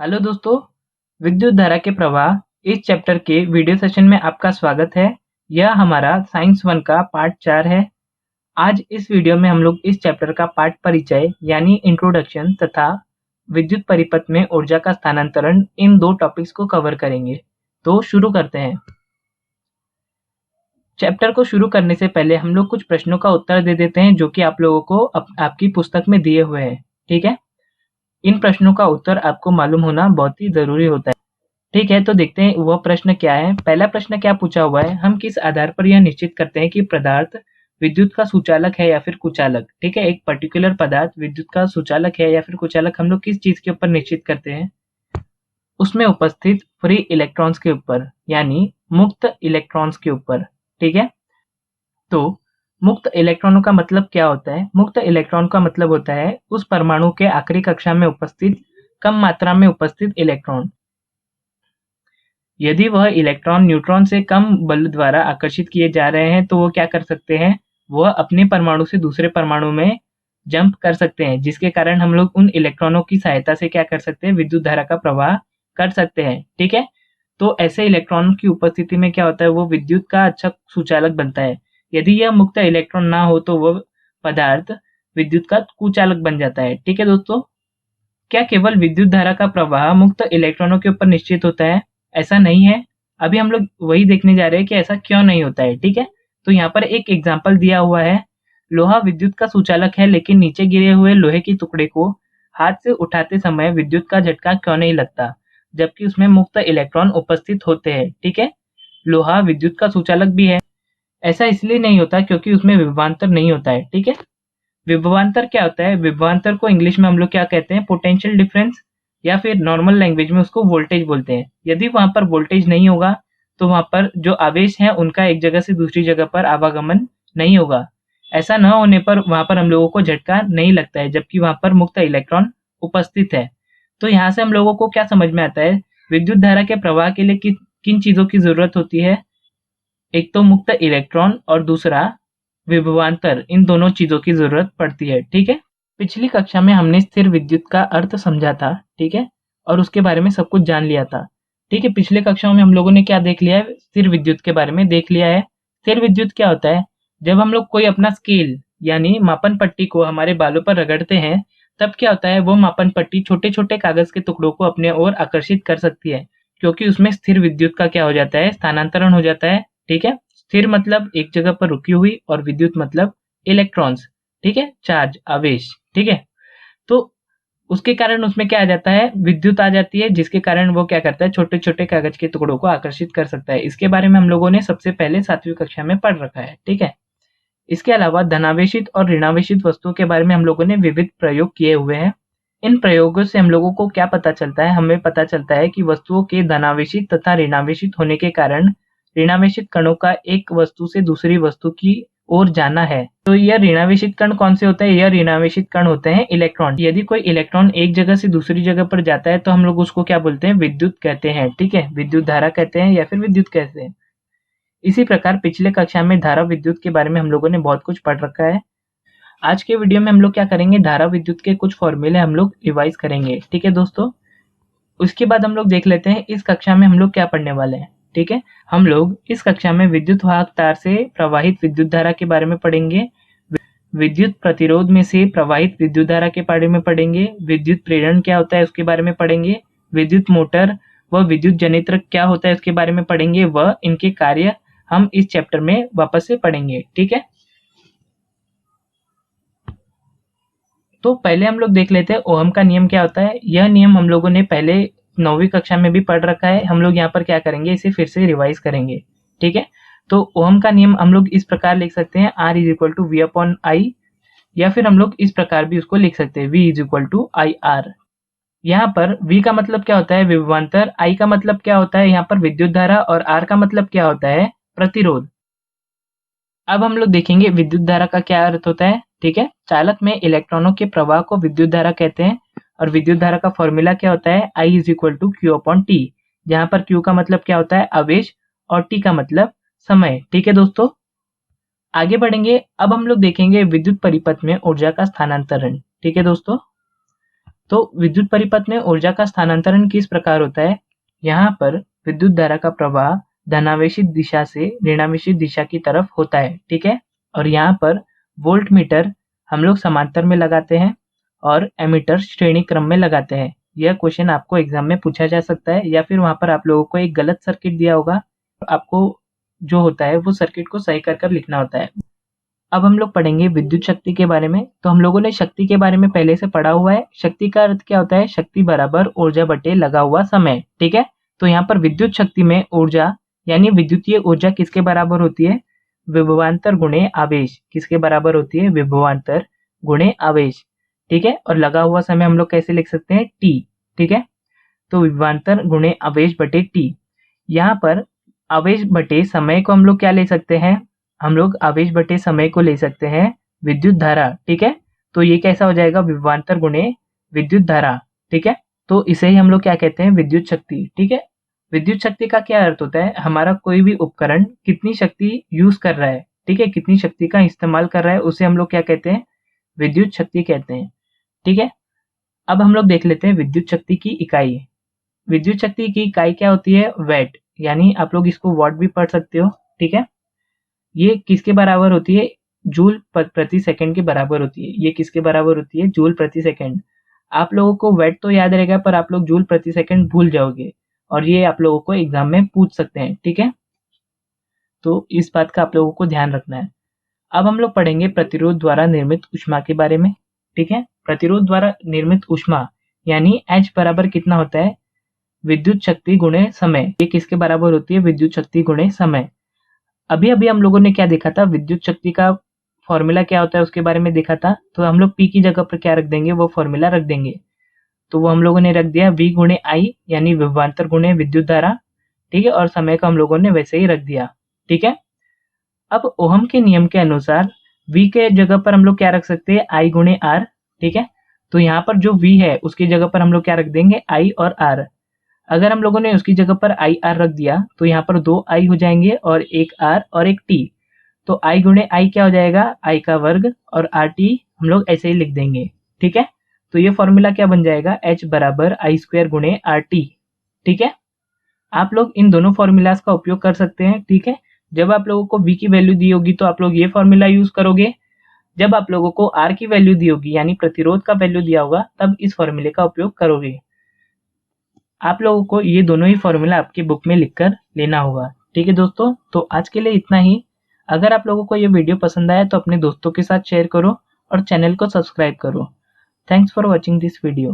Hello दोस्तों, विद्युत धारा के प्रवाह इस चैप्टर के वीडियो सेशन में आपका स्वागत है। यह हमारा साइंस 1 का पार्ट 4 है। आज इस वीडियो में हम लोग इस चैप्टर का पाठ परिचय यानी इंट्रोडक्शन तथा विद्युत परिपथ में ऊर्जा का स्थानांतरण इन दो टॉपिक्स को कवर करेंगे। तो शुरू करते हैं। चैप्टर को शुरू करने से पहले हम लोग कुछ प्रश्नों का उत्तर दे देते हैं जो कि आप लोगों को आपकी पुस्तक में दिए हुए हैं। ठीक है, इन प्रश्नों का उत्तर आपको मालूम होना बहुत ही जरूरी होता है। ठीक है, तो देखते हैं वह प्रश्न क्या है। पहला प्रश्न क्या पूछा हुआ है, हम किस आधार पर यह निश्चित करते हैं कि पदार्थ विद्युत का सुचालक है या फिर कुचालक। ठीक है, एक पर्टिकुलर पदार्थ विद्युत का सुचालक है या फिर कुचालक हम लोग किस चीज के ऊपर निश्चित करते हैं, उसमें उपस्थित फ्री इलेक्ट्रॉन्स के ऊपर यानी मुक्त इलेक्ट्रॉन्स के ऊपर। ठीक है, तो मुक्त इलेक्ट्रॉनों का मतलब क्या होता है? मुक्त इलेक्ट्रॉन का मतलब होता है उस परमाणु के आखिरी कक्षा में उपस्थित कम मात्रा में उपस्थित इलेक्ट्रॉन। यदि वह इलेक्ट्रॉन न्यूट्रॉन से कम बल द्वारा आकर्षित किए जा रहे हैं तो वो क्या कर सकते हैं, वह अपने परमाणु से दूसरे परमाणु में जंप कर सकते हैं, जिसके कारण हम लोग उन इलेक्ट्रॉनों की सहायता से क्या कर सकते हैं, विद्युत धारा का प्रवाह कर सकते हैं। ठीक है, तो ऐसे इलेक्ट्रॉन की उपस्थिति में क्या होता है, वो विद्युत का अच्छा सुचालक बनता है। यदि यह मुक्त इलेक्ट्रॉन ना हो तो वह पदार्थ विद्युत का कुचालक बन जाता है। ठीक है दोस्तों, क्या केवल विद्युत धारा का प्रवाह मुक्त इलेक्ट्रॉनों के ऊपर निश्चित होता है? ऐसा नहीं है। अभी हम लोग वही देखने जा रहे हैं कि ऐसा क्यों नहीं होता है। ठीक है, तो यहाँ पर एक एग्जाम्पल दिया हुआ है। लोहा विद्युत का सुचालक है, लेकिन नीचे गिरे हुए लोहे के टुकड़े को हाथ से उठाते समय विद्युत का झटका क्यों नहीं लगता, जबकि उसमें मुक्त इलेक्ट्रॉन उपस्थित होते हैं। ठीक है, लोहा विद्युत का सुचालक भी है। ऐसा इसलिए नहीं होता क्योंकि उसमें विभवांतर नहीं होता है। ठीक है, विभवांतर क्या होता है? विभवांतर को इंग्लिश में हम लोग क्या कहते हैं, पोटेंशियल डिफरेंस, या फिर नॉर्मल लैंग्वेज में उसको वोल्टेज बोलते हैं। यदि वहां पर वोल्टेज नहीं होगा तो वहां पर जो आवेश है उनका एक जगह से दूसरी जगह पर आवागमन नहीं होगा। ऐसा न होने पर वहां पर हम लोगों को झटका नहीं लगता है, जबकि वहां पर मुक्त इलेक्ट्रॉन उपस्थित है। तो यहाँ से हम लोगों को क्या समझ में आता है, विद्युत धारा के प्रवाह के लिए किन चीजों की जरूरत होती है? एक तो मुक्त इलेक्ट्रॉन और दूसरा विभवांतर, इन दोनों चीजों की जरूरत पड़ती है। ठीक है, पिछली कक्षा में हमने स्थिर विद्युत का अर्थ समझा था। ठीक है, और उसके बारे में सब कुछ जान लिया था। ठीक है, पिछले कक्षाओं में हम लोगों ने क्या देख लिया है, स्थिर विद्युत के बारे में देख लिया है। स्थिर विद्युत क्या होता है? जब हम लोग कोई अपना स्केल यानी मापन पट्टी को हमारे बालों पर रगड़ते हैं, तब क्या होता है, वो मापन पट्टी छोटे छोटे कागज के टुकड़ों को अपने ओर आकर्षित कर सकती है, क्योंकि उसमें स्थिर विद्युत का क्या हो जाता है, स्थानांतरण हो जाता है। ठीक है, स्थिर मतलब एक जगह पर रुकी हुई और विद्युत मतलब इलेक्ट्रॉन्स। ठीक है, चार्ज, आवेश। ठीक है, तो उसके कारण उसमें क्या आ जाता है, विद्युत आ जाती है, जिसके कारण वो क्या करता है, छोटे छोटे कागज के टुकड़ों को आकर्षित कर सकता है। इसके बारे में हम लोगों ने सबसे पहले 7वीं कक्षा में पढ़ रखा है। ठीक है, इसके अलावा धनावेशित और ऋणावेशित वस्तुओं के बारे में हम लोगों ने विविध प्रयोग किए हुए हैं। इन प्रयोगों से हम लोगों को क्या पता चलता है, हमें पता चलता है कि वस्तुओं के धनावेशित तथा ऋणावेशित होने के कारण ऋणावेशित कणों का एक वस्तु से दूसरी वस्तु की ओर जाना है। तो यह ऋणावेशित कण कौन से होते हैं? यह ऋणावेशित कण होते हैं इलेक्ट्रॉन। यदि कोई इलेक्ट्रॉन एक जगह से दूसरी जगह पर जाता है तो हम लोग उसको क्या बोलते हैं, विद्युत कहते हैं। ठीक है, विद्युत धारा कहते हैं या फिर विद्युत कहते हैं। इसी प्रकार पिछले कक्षा में धारा विद्युत के बारे में हम लोगों ने बहुत कुछ पढ़ रखा है। आज के वीडियो में हम लोग क्या करेंगे, धारा विद्युत के कुछ फॉर्मूले हम लोग रिवाइज करेंगे। ठीक है दोस्तों, उसके बाद हम लोग देख लेते हैं इस कक्षा में हम लोग क्या पढ़ने वाले हैं। ठीक है, हम लोग इस कक्षा में विद्युत वाहक तार से प्रवाहित विद्युत धारा के बारे में पढ़ेंगे, विद्युत प्रतिरोध में से प्रवाहित विद्युत धारा के बारे में पढ़ेंगे, विद्युत प्रेरण क्या होता है उसके बारे में पढ़ेंगे, विद्युत मोटर व विद्युत जनित्र क्या होता है उसके बारे में पढ़ेंगे, व इनके कार्य हम इस चैप्टर में वापस से पढ़ेंगे। ठीक है, तो पहले हम लोग देख लेते हैं ओहम का नियम क्या होता है। यह नियम हम लोगों ने पहले 9वीं कक्षा में भी पढ़ रखा है। हम लोग यहाँ पर क्या करेंगे, इसे फिर से रिवाइज करेंगे। ठीक है, तो ओहम का नियम हम लोग इस प्रकार लिख सकते हैं, R is equal to V upon I, या फिर हम लोग इस प्रकार भी उसको लिख सकते हैं, V is equal to I R. यहाँ पर V का मतलब क्या होता है, विभवांतर, I का मतलब क्या होता है यहाँ पर विद्युत धारा, और R का मतलब क्या होता है, प्रतिरोध। अब हम लोग देखेंगे विद्युत धारा का क्या अर्थ होता है। ठीक है, चालक में इलेक्ट्रॉनों के प्रवाह को विद्युत धारा कहते हैं, और विद्युत धारा का फॉर्मूला क्या होता है, I is equal to Q upon T, जहां पर Q का मतलब क्या होता है, आवेश, और T का मतलब समय। ठीक है दोस्तों, आगे बढ़ेंगे। अब हम लोग देखेंगे विद्युत परिपथ में ऊर्जा का स्थानांतरण। ठीक है दोस्तों, तो विद्युत परिपथ में ऊर्जा का स्थानांतरण किस प्रकार होता है? यहाँ पर विद्युत धारा का प्रवाह धनावेशित दिशा से ऋणावेशित दिशा की तरफ होता है, ठीक है? और यहाँ पर वोल्ट मीटर हम लोग समांतर में लगाते हैं और एमीटर श्रेणी क्रम में लगाते हैं। यह क्वेश्चन आपको एग्जाम में पूछा जा सकता है, या फिर वहाँ पर आप लोगों को एक गलत सर्किट दिया होगा, आपको जो होता है वो सर्किट को सही कर लिखना होता है। अब हम लोग पढ़ेंगे विद्युत शक्ति के बारे में। तो हम लोगों ने शक्ति के बारे में पहले से पढ़ा हुआ है। शक्ति का अर्थ क्या होता है? शक्ति बराबर ऊर्जा बटे लगा हुआ समय, ठीक है? तो यहाँ पर विद्युत शक्ति में ऊर्जा यानी विद्युतीय ऊर्जा किसके बराबर होती है? विभवांतर गुणे आवेश। किसके बराबर होती है? विभवांतर गुणे आवेश, ठीक है? और लगा हुआ समय हम लोग कैसे लिख सकते हैं? टी, ठीक है? तो विभवांतर गुणे आवेश बटे टी। यहाँ पर आवेश बटे समय को हम लोग क्या ले सकते हैं? हम लोग आवेश बटे समय को ले सकते हैं विद्युत धारा, ठीक है? तो ये कैसा हो जाएगा? विभवांतर गुणे विद्युत धारा, ठीक है? तो इसे ही हम लोग क्या कहते हैं? विद्युत शक्ति, ठीक है? विद्युत शक्ति का क्या अर्थ होता है? हमारा कोई भी उपकरण कितनी शक्ति यूज कर रहा है, ठीक है? कितनी शक्ति का इस्तेमाल कर रहा है, उसे हम लोग क्या कहते हैं? विद्युत शक्ति कहते हैं, ठीक है? अब हम लोग देख लेते हैं विद्युत शक्ति की इकाई। विद्युत शक्ति की इकाई क्या होती है? वैट, यानी आप लोग इसको वॉट भी पढ़ सकते हो, ठीक है? ये किसके बराबर होती है? जूल प्रति सेकंड के बराबर होती है। ये किसके बराबर होती है? जूल प्रति सेकंड। आप लोगों को वैट तो याद रहेगा, पर आप लोग जूल प्रति सेकंड भूल जाओगे, और ये आप लोगों को एग्जाम में पूछ सकते हैं, ठीक है? तो इस बात का आप लोगों को ध्यान रखना है। अब हम लोग पढ़ेंगे प्रतिरोध द्वारा निर्मित ऊष्मा के बारे में, ठीक है? प्रतिरोध द्वारा निर्मित ऊष्मा यानी H बराबर कितना होता है? विद्युत शक्ति गुणे समय। ये किसके बराबर होती है? विद्युत शक्ति गुणे समय। अभी अभी हम लोगों ने क्या देखा था? विद्युत शक्ति का फॉर्मूला क्या होता है उसके बारे में देखा था। तो हम लोग P की जगह पर क्या रख देंगे? वो फॉर्मूला रख देंगे। तो वो हम लोगों ने रख दिया V गुणे I, यानी विभवांतर गुणे विद्युत धारा, ठीक है? और समय को हम लोगों ने वैसे ही रख दिया, ठीक है? अब ओहम के नियम के अनुसार V के जगह पर हम लोग क्या रख सकते हैं? I गुणे R, ठीक है? तो यहाँ पर जो V है उसकी जगह पर हम लोग क्या रख देंगे? I और R। अगर हम लोगों ने उसकी जगह पर आई आर रख दिया तो यहाँ पर 2 आई हो जाएंगे और एक आर और एक टी। तो आई गुणे आई क्या हो जाएगा? आई का वर्ग, और आर टी हम लोग ऐसे ही लिख देंगे, ठीक है? तो ये फॉर्मूला क्या बन जाएगा? एच बराबर आई स्क्वायर गुणे आर टी, ठीक है? आप लोग इन दोनों फॉर्मूलाज का उपयोग कर सकते हैं, ठीक है? जब आप लोगों को वी की वैल्यू दी होगी तो आप लोग ये फॉर्मूला यूज करोगे। जब आप लोगों को आर की वैल्यू दी होगी यानी प्रतिरोध का वैल्यू दिया होगा, तब इस फॉर्मूले का उपयोग करोगे। आप लोगों को ये दोनों ही फॉर्मूला आपकी बुक में लिखकर लेना होगा, ठीक है दोस्तों? तो आज के लिए इतना ही। अगर आप लोगों को ये वीडियो पसंद आया तो अपने दोस्तों के साथ शेयर करो और चैनल को सब्सक्राइब करो। Thanks for watching this video.